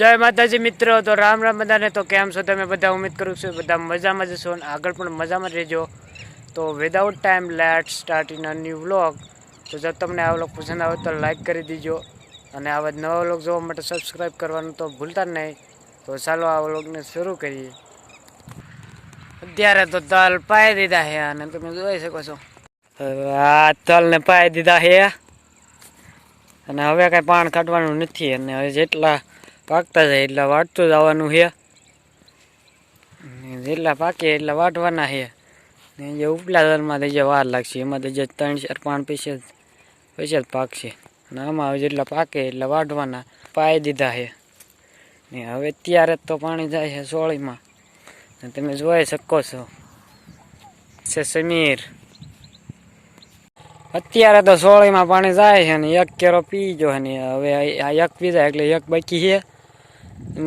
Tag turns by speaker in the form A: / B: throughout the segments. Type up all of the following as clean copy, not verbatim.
A: जय माताजी मित्रों। तो राम राम बधाने। तो केम छो तमे बधा? उम्मीद करूँ छो बधा मजामां ज छो, आगळ पण मजामां रहेजो। तो without time let's start in a new vlog. तो जब तमने आ व्लॉग पसंद आवे तो लाइक करी दीजो અને આવા નવા વ્લોગ જોવા માટે સબસ્ક્રાઇબ કરવાનું તો ભૂલતા નહીં। તો ચાલો આ વ્લોગને શરૂ કરીએ। અત્યારે તો તલ પાઈ દીધા છે અને તમે જોઈ શકો છો આ તલને પાઈ દીધા છે અને હવે કાંઈ પાણ કાઢવાનું નથી અને હવે જેટલા પાકતા જાય એટલા વાટતું જવાનું છે। જેટલા પાકે એટલા વાટવાના છે ને જે ઉપલા તલમાં જે વાર લાગશે એમાં તો જે 3-4 પાણ પછી જ પાકશે અને આમાં હવે જેટલા પાકે એટલા વાટવાના। પાઈ દીધા છે ને હવે અત્યારે તો પાણી જાય છે સોળીમાં ને તમે જોઈ શકો છો છે સમીર। અત્યારે તો સોળીમાં પાણી જાય છે ને એક કેરો પીજો ને હવે આ એક પી જાય એટલે એક બાકી છે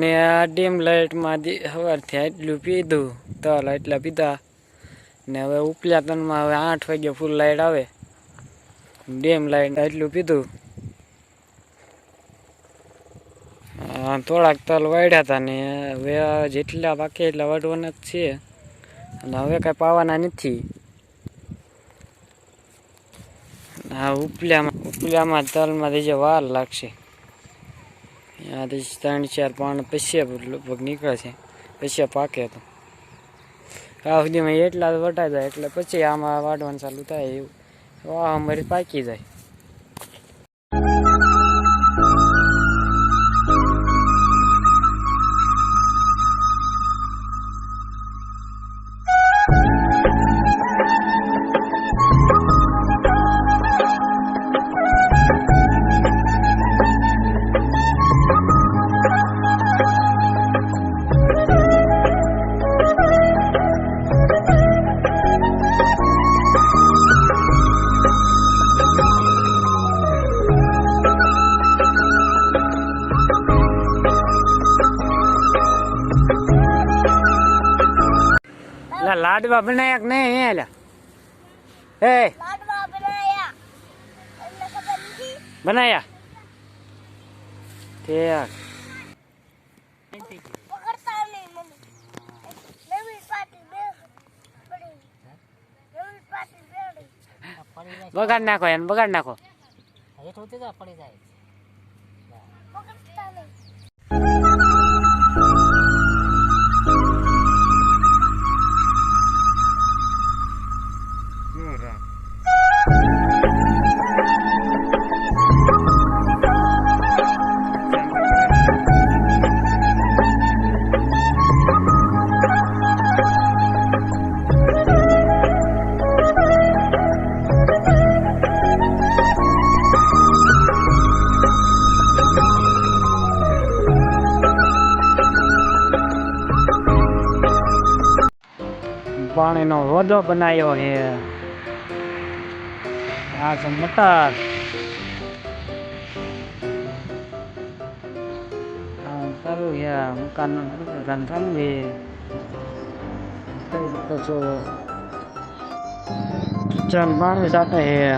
A: ને આ ડીમ લાઇટમાં સવારથી એટલું પીધું તલ એટલા પીધા ને હવે ઉપલા તનમાં હવે 8 વાગે ફૂલ લાઇટ આવે ડીમ લાઇટ એટલું પીધું। થોડાક તલ વાળ્યા હતા ને હવે જેટલા પાકે એટલા વાટવાના જ છે અને હવે કાંઈ પાવાના નથી। આ ઉપલામાં તલમાં જે વાર લાગશે ત્યાંથી 3-4 પાણ પછી લગભગ નીકળે છે પછી પાકે તો આ સુધીમાં એટલા વટાઈ જાય એટલે પછી આમાં વાટવાનું ચાલુ થાય એવું અમારી પાકી જાય। लाडवा बनाया कि नहीं है ला? ए लाडवा बनाया बनाया ठीक पकड़ता नहीं मम्मी नवी पार्टी में पड़ी नवी पार्टी में बगाड़ नाखो यार बगाड़ नाखो ये होते जा पड़ी जाए पकड़ता नहीं। पानी नो रोदो बनायो है आ मटर करू है मकान रंधन भी तो किचन पानी जाते है।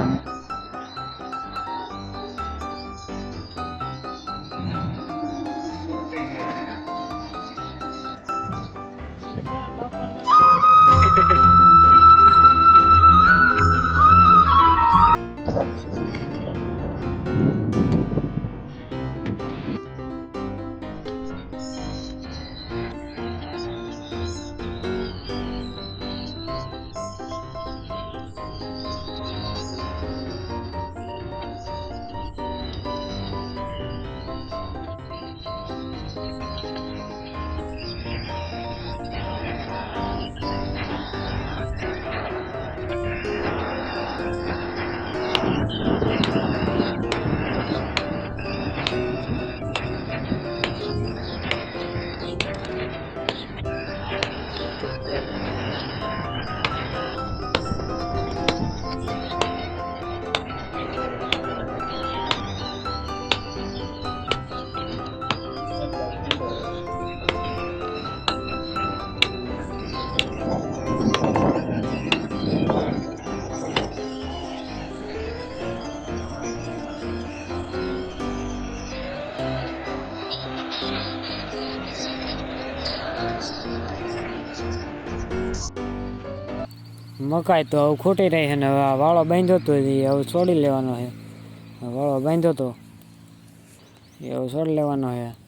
A: મકાઈ તો હવે ખોટી રહી છે ને હવે આ વાળો બાંધ્યો તો એ હવે છોડી લેવાનો છે. વાળો બાંધ્યો તો એ હવે છોડી લેવાનો છે.